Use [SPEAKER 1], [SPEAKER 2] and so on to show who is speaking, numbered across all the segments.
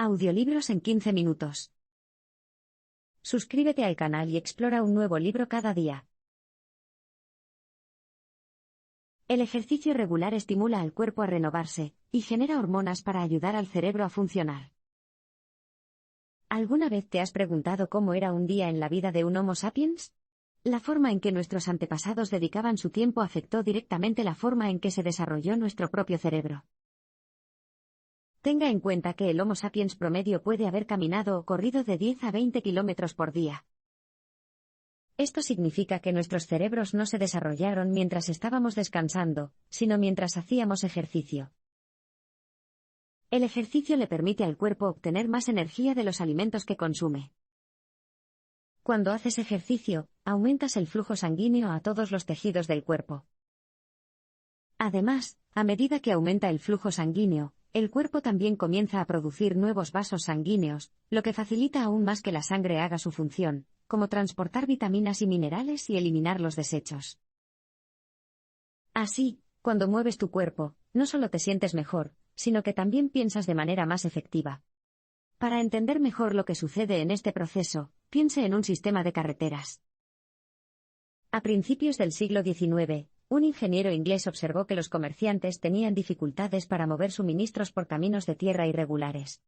[SPEAKER 1] Audiolibros en 15 minutos. Suscríbete al canal y explora un nuevo libro cada día. El ejercicio regular estimula al cuerpo a renovarse y genera hormonas para ayudar al cerebro a funcionar. ¿Alguna vez te has preguntado cómo era un día en la vida de un Homo sapiens? La forma en que nuestros antepasados dedicaban su tiempo afectó directamente la forma en que se desarrolló nuestro propio cerebro. Tenga en cuenta que el Homo sapiens promedio puede haber caminado o corrido de 10 a 20 kilómetros por día. Esto significa que nuestros cerebros no se desarrollaron mientras estábamos descansando, sino mientras hacíamos ejercicio. El ejercicio le permite al cuerpo obtener más energía de los alimentos que consume. Cuando haces ejercicio, aumentas el flujo sanguíneo a todos los tejidos del cuerpo. Además, a medida que aumenta el flujo sanguíneo, el cuerpo también comienza a producir nuevos vasos sanguíneos, lo que facilita aún más que la sangre haga su función, como transportar vitaminas y minerales y eliminar los desechos. Así, cuando mueves tu cuerpo, no solo te sientes mejor, sino que también piensas de manera más efectiva. Para entender mejor lo que sucede en este proceso, piense en un sistema de carreteras. A principios del siglo XIX, un ingeniero inglés observó que los comerciantes tenían dificultades para mover suministros por caminos de tierra irregulares.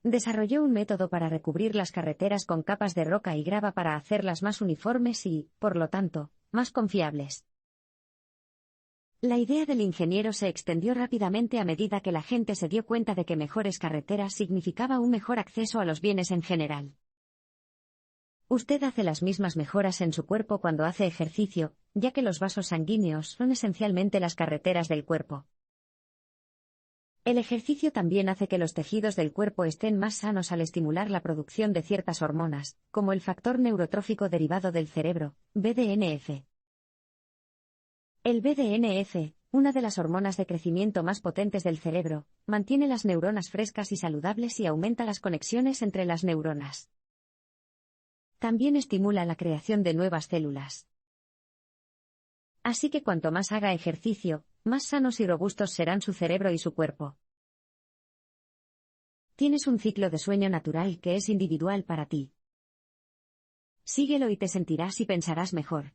[SPEAKER 1] Desarrolló un método para recubrir las carreteras con capas de roca y grava para hacerlas más uniformes y, por lo tanto, más confiables. La idea del ingeniero se extendió rápidamente a medida que la gente se dio cuenta de que mejores carreteras significaba un mejor acceso a los bienes en general. Usted hace las mismas mejoras en su cuerpo cuando hace ejercicio, ya que los vasos sanguíneos son esencialmente las carreteras del cuerpo. El ejercicio también hace que los tejidos del cuerpo estén más sanos al estimular la producción de ciertas hormonas, como el factor neurotrófico derivado del cerebro, BDNF. El BDNF, una de las hormonas de crecimiento más potentes del cerebro, mantiene las neuronas frescas y saludables y aumenta las conexiones entre las neuronas. También estimula la creación de nuevas células. Así que cuanto más haga ejercicio, más sanos y robustos serán su cerebro y su cuerpo. Tienes un ciclo de sueño natural que es individual para ti. Síguelo y te sentirás y pensarás mejor.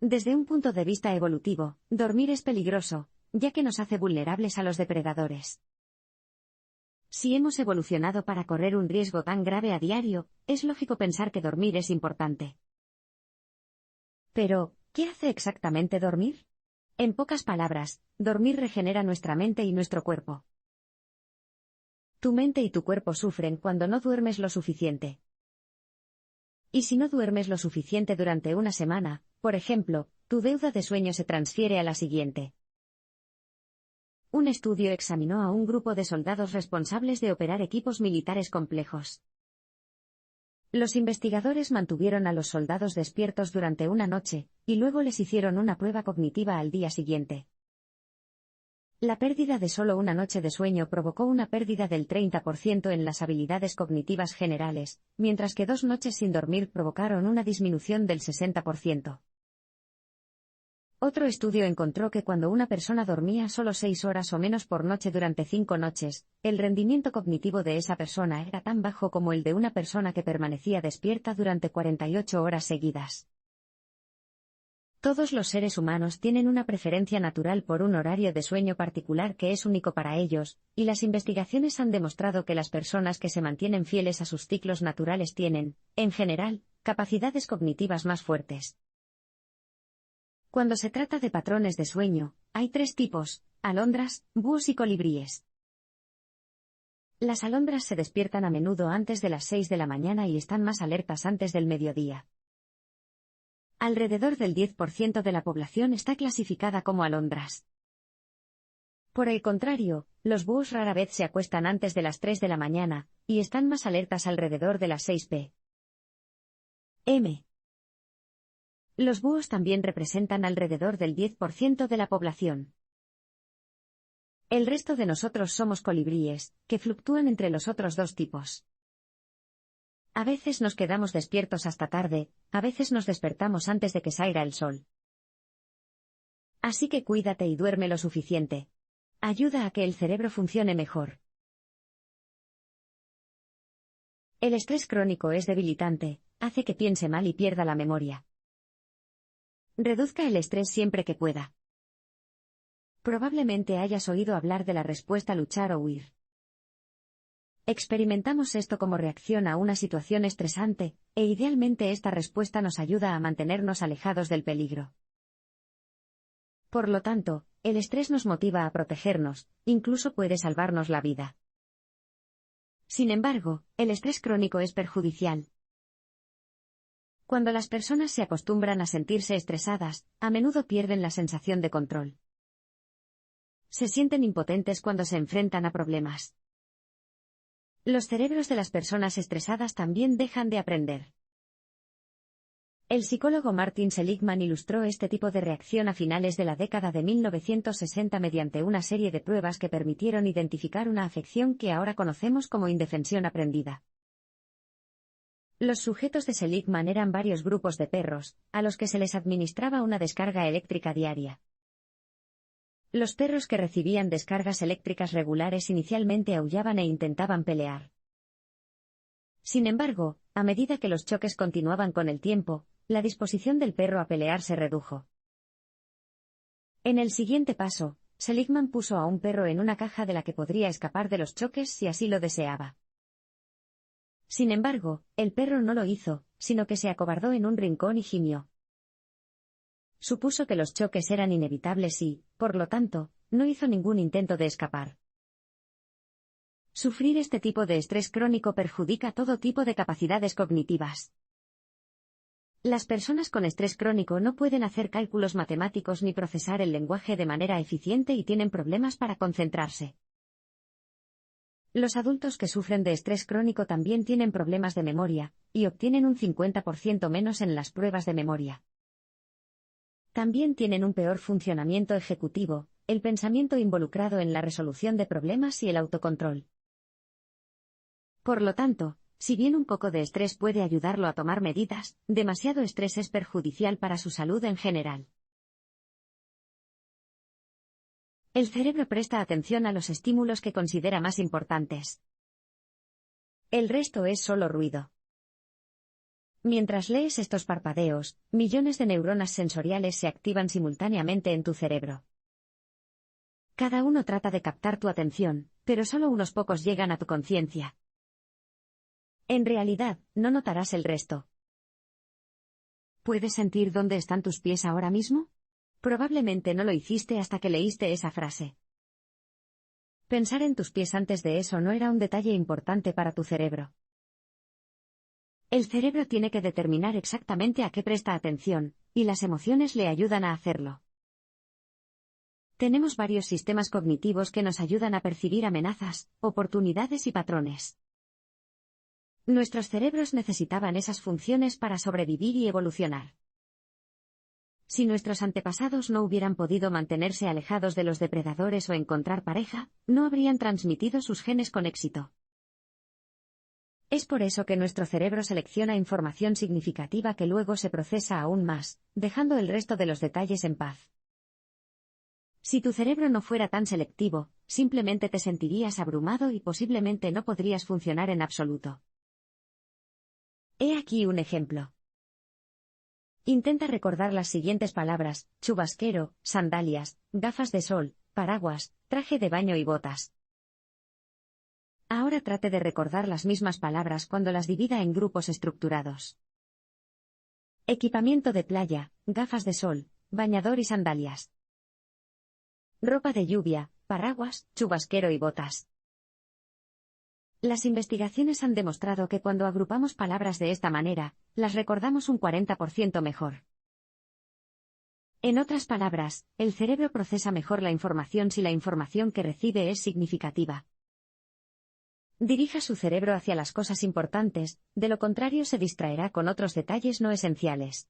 [SPEAKER 1] Desde un punto de vista evolutivo, dormir es peligroso, ya que nos hace vulnerables a los depredadores. Si hemos evolucionado para correr un riesgo tan grave a diario, es lógico pensar que dormir es importante. Pero, ¿qué hace exactamente dormir? En pocas palabras, dormir regenera nuestra mente y nuestro cuerpo. Tu mente y tu cuerpo sufren cuando no duermes lo suficiente. Y si no duermes lo suficiente durante una semana, por ejemplo, tu deuda de sueño se transfiere a la siguiente. Un estudio examinó a un grupo de soldados responsables de operar equipos militares complejos. Los investigadores mantuvieron a los soldados despiertos durante una noche, y luego les hicieron una prueba cognitiva al día siguiente. La pérdida de solo una noche de sueño provocó una pérdida del 30% en las habilidades cognitivas generales, mientras que 2 noches sin dormir provocaron una disminución del 60%. Otro estudio encontró que cuando una persona dormía solo 6 horas o menos por noche durante 5 noches, el rendimiento cognitivo de esa persona era tan bajo como el de una persona que permanecía despierta durante 48 horas seguidas. Todos los seres humanos tienen una preferencia natural por un horario de sueño particular que es único para ellos, y las investigaciones han demostrado que las personas que se mantienen fieles a sus ciclos naturales tienen, en general, capacidades cognitivas más fuertes. Cuando se trata de patrones de sueño, hay 3 tipos: alondras, búhos y colibríes. Las alondras se despiertan a menudo antes de las 6 de la mañana y están más alertas antes del mediodía. Alrededor del 10% de la población está clasificada como alondras. Por el contrario, los búhos rara vez se acuestan antes de las 3 de la mañana, y están más alertas alrededor de las 6 p.m. Los búhos también representan alrededor del 10% de la población. El resto de nosotros somos colibríes, que fluctúan entre los otros 2 tipos. A veces nos quedamos despiertos hasta tarde, a veces nos despertamos antes de que salga el sol. Así que cuídate y duerme lo suficiente. Ayuda a que el cerebro funcione mejor. El estrés crónico es debilitante, hace que piense mal y pierda la memoria. Reduzca el estrés siempre que pueda. Probablemente hayas oído hablar de la respuesta luchar o huir. Experimentamos esto como reacción a una situación estresante, e idealmente esta respuesta nos ayuda a mantenernos alejados del peligro. Por lo tanto, el estrés nos motiva a protegernos, incluso puede salvarnos la vida. Sin embargo, el estrés crónico es perjudicial. Cuando las personas se acostumbran a sentirse estresadas, a menudo pierden la sensación de control. Se sienten impotentes cuando se enfrentan a problemas. Los cerebros de las personas estresadas también dejan de aprender. El psicólogo Martin Seligman ilustró este tipo de reacción a finales de la década de 1960 mediante una serie de pruebas que permitieron identificar una afección que ahora conocemos como indefensión aprendida. Los sujetos de Seligman eran varios grupos de perros, a los que se les administraba una descarga eléctrica diaria. Los perros que recibían descargas eléctricas regulares inicialmente aullaban e intentaban pelear. Sin embargo, a medida que los choques continuaban con el tiempo, la disposición del perro a pelear se redujo. En el siguiente paso, Seligman puso a un perro en una caja de la que podría escapar de los choques si así lo deseaba. Sin embargo, el perro no lo hizo, sino que se acobardó en un rincón y gimió. Supuso que los choques eran inevitables y, por lo tanto, no hizo ningún intento de escapar. Sufrir este tipo de estrés crónico perjudica todo tipo de capacidades cognitivas. Las personas con estrés crónico no pueden hacer cálculos matemáticos ni procesar el lenguaje de manera eficiente y tienen problemas para concentrarse. Los adultos que sufren de estrés crónico también tienen problemas de memoria, y obtienen un 50% menos en las pruebas de memoria. También tienen un peor funcionamiento ejecutivo, el pensamiento involucrado en la resolución de problemas y el autocontrol. Por lo tanto, si bien un poco de estrés puede ayudarlo a tomar medidas, demasiado estrés es perjudicial para su salud en general. El cerebro presta atención a los estímulos que considera más importantes. El resto es solo ruido. Mientras lees estos parpadeos, millones de neuronas sensoriales se activan simultáneamente en tu cerebro. Cada uno trata de captar tu atención, pero solo unos pocos llegan a tu conciencia. En realidad, no notarás el resto. ¿Puedes sentir dónde están tus pies ahora mismo? Probablemente no lo hiciste hasta que leíste esa frase. Pensar en tus pies antes de eso no era un detalle importante para tu cerebro. El cerebro tiene que determinar exactamente a qué presta atención, y las emociones le ayudan a hacerlo. Tenemos varios sistemas cognitivos que nos ayudan a percibir amenazas, oportunidades y patrones. Nuestros cerebros necesitaban esas funciones para sobrevivir y evolucionar. Si nuestros antepasados no hubieran podido mantenerse alejados de los depredadores o encontrar pareja, no habrían transmitido sus genes con éxito. Es por eso que nuestro cerebro selecciona información significativa que luego se procesa aún más, dejando el resto de los detalles en paz. Si tu cerebro no fuera tan selectivo, simplemente te sentirías abrumado y posiblemente no podrías funcionar en absoluto. He aquí un ejemplo. Intenta recordar las siguientes palabras: chubasquero, sandalias, gafas de sol, paraguas, traje de baño y botas. Ahora trate de recordar las mismas palabras cuando las divida en grupos estructurados. Equipamiento de playa, gafas de sol, bañador y sandalias. Ropa de lluvia, paraguas, chubasquero y botas. Las investigaciones han demostrado que cuando agrupamos palabras de esta manera, las recordamos un 40% mejor. En otras palabras, el cerebro procesa mejor la información si la información que recibe es significativa. Dirija su cerebro hacia las cosas importantes, de lo contrario se distraerá con otros detalles no esenciales.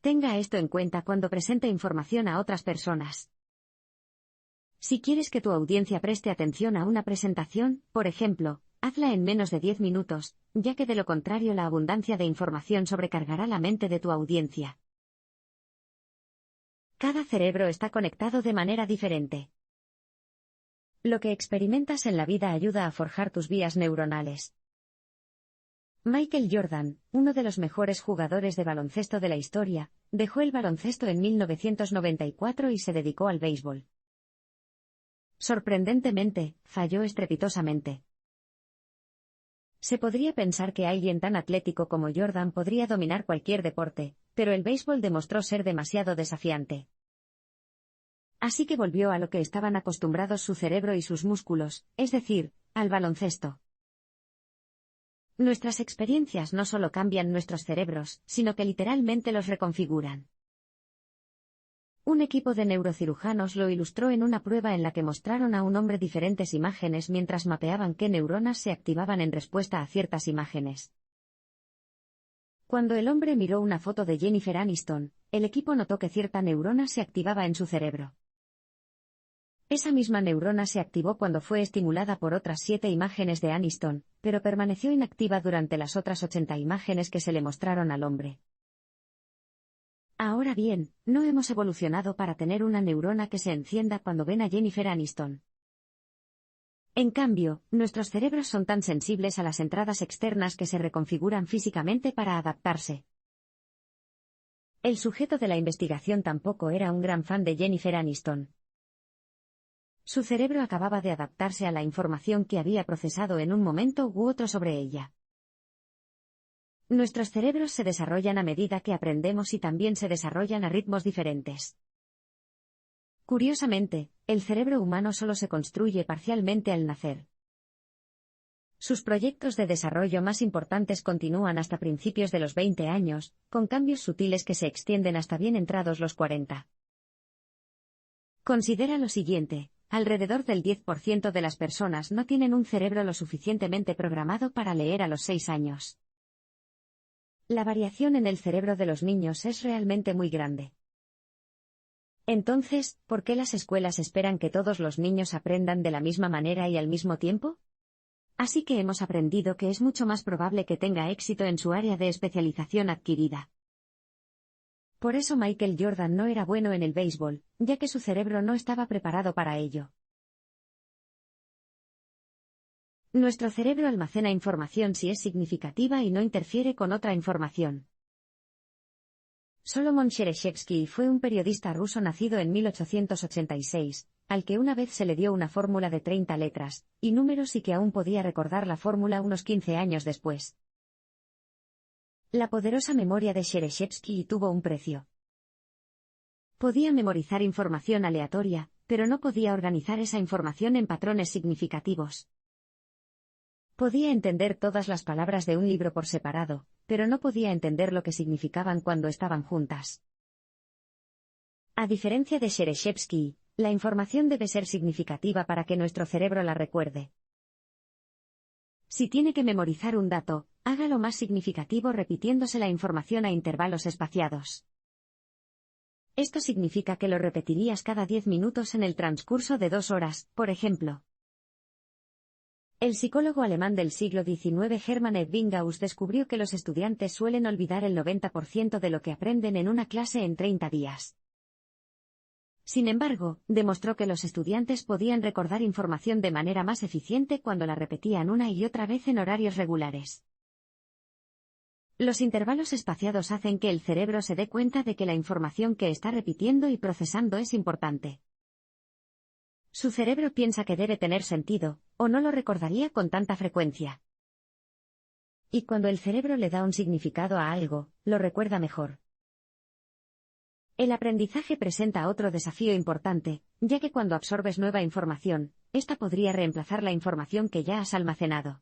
[SPEAKER 1] Tenga esto en cuenta cuando presente información a otras personas. Si quieres que tu audiencia preste atención a una presentación, por ejemplo, hazla en menos de 10 minutos, ya que de lo contrario la abundancia de información sobrecargará la mente de tu audiencia. Cada cerebro está conectado de manera diferente. Lo que experimentas en la vida ayuda a forjar tus vías neuronales. Michael Jordan, uno de los mejores jugadores de baloncesto de la historia, dejó el baloncesto en 1994 y se dedicó al béisbol. Sorprendentemente, falló estrepitosamente. Se podría pensar que alguien tan atlético como Jordan podría dominar cualquier deporte, pero el béisbol demostró ser demasiado desafiante. Así que volvió a lo que estaban acostumbrados su cerebro y sus músculos, es decir, al baloncesto. Nuestras experiencias no solo cambian nuestros cerebros, sino que literalmente los reconfiguran. Un equipo de neurocirujanos lo ilustró en una prueba en la que mostraron a un hombre diferentes imágenes mientras mapeaban qué neuronas se activaban en respuesta a ciertas imágenes. Cuando el hombre miró una foto de Jennifer Aniston, el equipo notó que cierta neurona se activaba en su cerebro. Esa misma neurona se activó cuando fue estimulada por otras 7 imágenes de Aniston, pero permaneció inactiva durante las otras 80 imágenes que se le mostraron al hombre. Ahora bien, no hemos evolucionado para tener una neurona que se encienda cuando ven a Jennifer Aniston. En cambio, nuestros cerebros son tan sensibles a las entradas externas que se reconfiguran físicamente para adaptarse. El sujeto de la investigación tampoco era un gran fan de Jennifer Aniston. Su cerebro acababa de adaptarse a la información que había procesado en un momento u otro sobre ella. Nuestros cerebros se desarrollan a medida que aprendemos y también se desarrollan a ritmos diferentes. Curiosamente, el cerebro humano solo se construye parcialmente al nacer. Sus proyectos de desarrollo más importantes continúan hasta principios de los 20 años, con cambios sutiles que se extienden hasta bien entrados los 40. Considera lo siguiente. Alrededor del 10% de las personas no tienen un cerebro lo suficientemente programado para leer a los 6 años. La variación en el cerebro de los niños es realmente muy grande. Entonces, ¿por qué las escuelas esperan que todos los niños aprendan de la misma manera y al mismo tiempo? Así que hemos aprendido que es mucho más probable que tenga éxito en su área de especialización adquirida. Por eso Michael Jordan no era bueno en el béisbol, ya que su cerebro no estaba preparado para ello. Nuestro cerebro almacena información si es significativa y no interfiere con otra información. Solomon Shereshevsky fue un periodista ruso nacido en 1886, al que una vez se le dio una fórmula de 30 letras y números y que aún podía recordar la fórmula unos 15 años después. La poderosa memoria de Shereshevsky tuvo un precio. Podía memorizar información aleatoria, pero no podía organizar esa información en patrones significativos. Podía entender todas las palabras de un libro por separado, pero no podía entender lo que significaban cuando estaban juntas. A diferencia de Shereshevsky, la información debe ser significativa para que nuestro cerebro la recuerde. Si tiene que memorizar un dato, hágalo más significativo repitiéndose la información a intervalos espaciados. Esto significa que lo repetirías cada 10 minutos en el transcurso de 2 horas, por ejemplo. El psicólogo alemán del siglo XIX Hermann Ebbinghaus descubrió que los estudiantes suelen olvidar el 90% de lo que aprenden en una clase en 30 días. Sin embargo, demostró que los estudiantes podían recordar información de manera más eficiente cuando la repetían una y otra vez en horarios regulares. Los intervalos espaciados hacen que el cerebro se dé cuenta de que la información que está repitiendo y procesando es importante. Su cerebro piensa que debe tener sentido, o no lo recordaría con tanta frecuencia. Y cuando el cerebro le da un significado a algo, lo recuerda mejor. El aprendizaje presenta otro desafío importante, ya que cuando absorbes nueva información, esta podría reemplazar la información que ya has almacenado.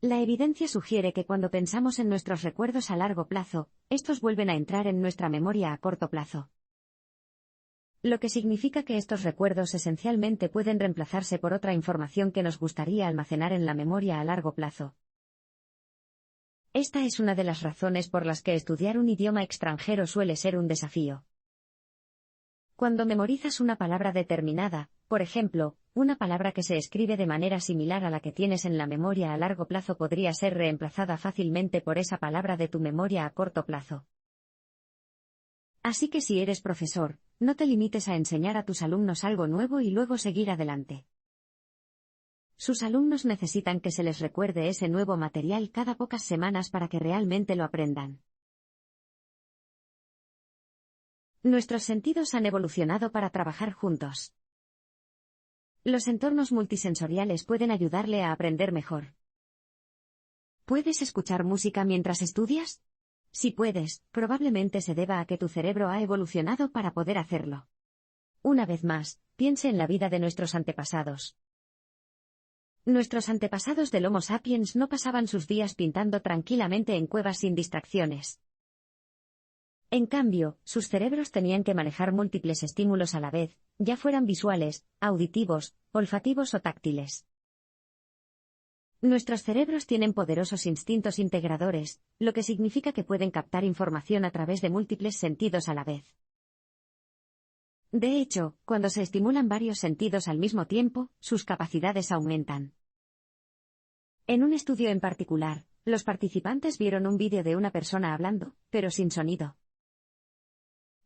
[SPEAKER 1] La evidencia sugiere que cuando pensamos en nuestros recuerdos a largo plazo, estos vuelven a entrar en nuestra memoria a corto plazo. Lo que significa que estos recuerdos esencialmente pueden reemplazarse por otra información que nos gustaría almacenar en la memoria a largo plazo. Esta es una de las razones por las que estudiar un idioma extranjero suele ser un desafío. Cuando memorizas una palabra determinada, por ejemplo, una palabra que se escribe de manera similar a la que tienes en la memoria a largo plazo podría ser reemplazada fácilmente por esa palabra de tu memoria a corto plazo. Así que si eres profesor, no te limites a enseñar a tus alumnos algo nuevo y luego seguir adelante. Sus alumnos necesitan que se les recuerde ese nuevo material cada pocas semanas para que realmente lo aprendan. Nuestros sentidos han evolucionado para trabajar juntos. Los entornos multisensoriales pueden ayudarle a aprender mejor. ¿Puedes escuchar música mientras estudias? Si puedes, probablemente se deba a que tu cerebro ha evolucionado para poder hacerlo. Una vez más, piense en la vida de nuestros antepasados. Nuestros antepasados del Homo sapiens no pasaban sus días pintando tranquilamente en cuevas sin distracciones. En cambio, sus cerebros tenían que manejar múltiples estímulos a la vez, ya fueran visuales, auditivos, olfativos o táctiles. Nuestros cerebros tienen poderosos instintos integradores, lo que significa que pueden captar información a través de múltiples sentidos a la vez. De hecho, cuando se estimulan varios sentidos al mismo tiempo, sus capacidades aumentan. En un estudio en particular, los participantes vieron un vídeo de una persona hablando, pero sin sonido.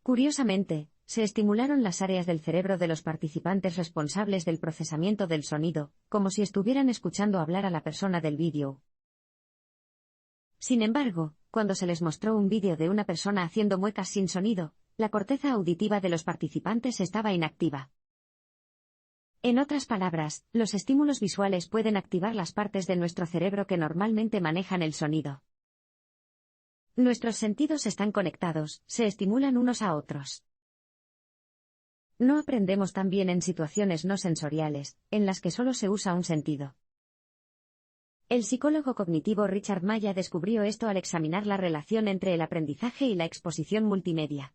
[SPEAKER 1] Curiosamente, se estimularon las áreas del cerebro de los participantes responsables del procesamiento del sonido, como si estuvieran escuchando hablar a la persona del vídeo. Sin embargo, cuando se les mostró un vídeo de una persona haciendo muecas sin sonido, la corteza auditiva de los participantes estaba inactiva. En otras palabras, los estímulos visuales pueden activar las partes de nuestro cerebro que normalmente manejan el sonido. Nuestros sentidos están conectados, se estimulan unos a otros. No aprendemos tan bien en situaciones no sensoriales, en las que solo se usa un sentido. El psicólogo cognitivo Richard Maya descubrió esto al examinar la relación entre el aprendizaje y la exposición multimedia.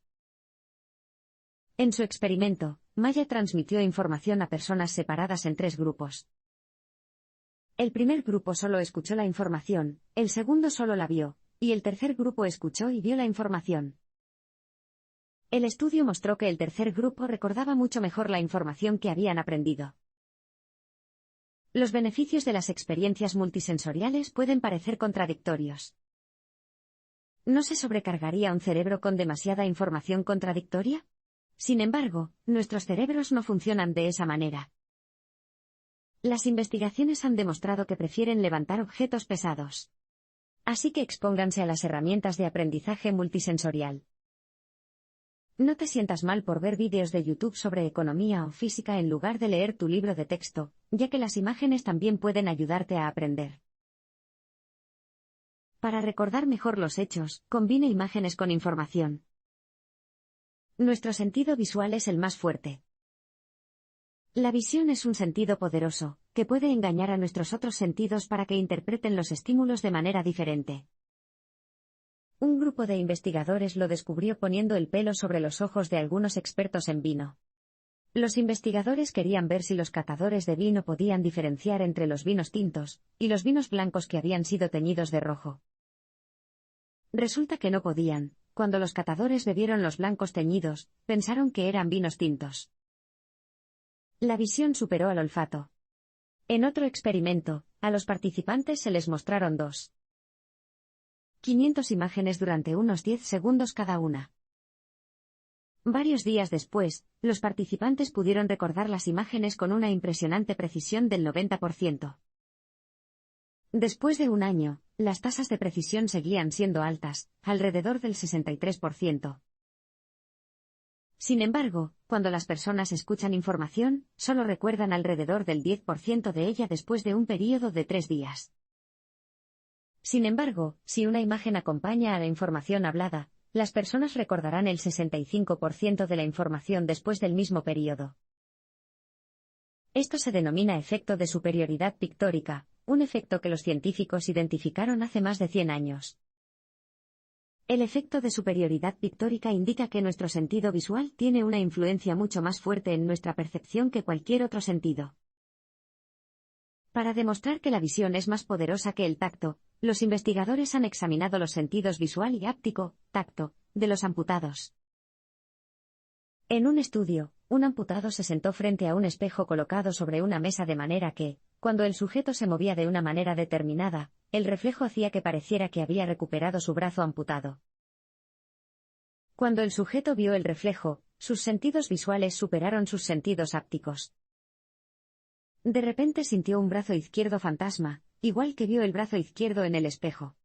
[SPEAKER 1] En su experimento, Maya transmitió información a personas separadas en 3 grupos. El primer grupo solo escuchó la información, el segundo solo la vio, y el tercer grupo escuchó y vio la información. El estudio mostró que el tercer grupo recordaba mucho mejor la información que habían aprendido. Los beneficios de las experiencias multisensoriales pueden parecer contradictorios. ¿No se sobrecargaría un cerebro con demasiada información contradictoria? Sin embargo, nuestros cerebros no funcionan de esa manera. Las investigaciones han demostrado que prefieren levantar objetos pesados. Así que expónganse a las herramientas de aprendizaje multisensorial. No te sientas mal por ver vídeos de YouTube sobre economía o física en lugar de leer tu libro de texto, ya que las imágenes también pueden ayudarte a aprender. Para recordar mejor los hechos, combine imágenes con información. Nuestro sentido visual es el más fuerte. La visión es un sentido poderoso, que puede engañar a nuestros otros sentidos para que interpreten los estímulos de manera diferente. Un grupo de investigadores lo descubrió poniendo el pelo sobre los ojos de algunos expertos en vino. Los investigadores querían ver si los catadores de vino podían diferenciar entre los vinos tintos y los vinos blancos que habían sido teñidos de rojo. Resulta que no podían. Cuando los catadores bebieron los blancos teñidos, pensaron que eran vinos tintos. La visión superó al olfato. En otro experimento, a los participantes se les mostraron 500 imágenes durante unos 10 segundos cada una. Varios días después, los participantes pudieron recordar las imágenes con una impresionante precisión del 90%. Después de un año, las tasas de precisión seguían siendo altas, alrededor del 63%. Sin embargo, cuando las personas escuchan información, solo recuerdan alrededor del 10% de ella después de un período de 3 días. Sin embargo, si una imagen acompaña a la información hablada, las personas recordarán el 65% de la información después del mismo período. Esto se denomina efecto de superioridad pictórica, un efecto que los científicos identificaron hace más de 100 años. El efecto de superioridad pictórica indica que nuestro sentido visual tiene una influencia mucho más fuerte en nuestra percepción que cualquier otro sentido. Para demostrar que la visión es más poderosa que el tacto, los investigadores han examinado los sentidos visual y háptico, tacto, de los amputados. En un estudio, un amputado se sentó frente a un espejo colocado sobre una mesa de manera que, cuando el sujeto se movía de una manera determinada, el reflejo hacía que pareciera que había recuperado su brazo amputado. Cuando el sujeto vio el reflejo, sus sentidos visuales superaron sus sentidos hápticos. De repente sintió un brazo izquierdo fantasma, igual que vio el brazo izquierdo en el espejo.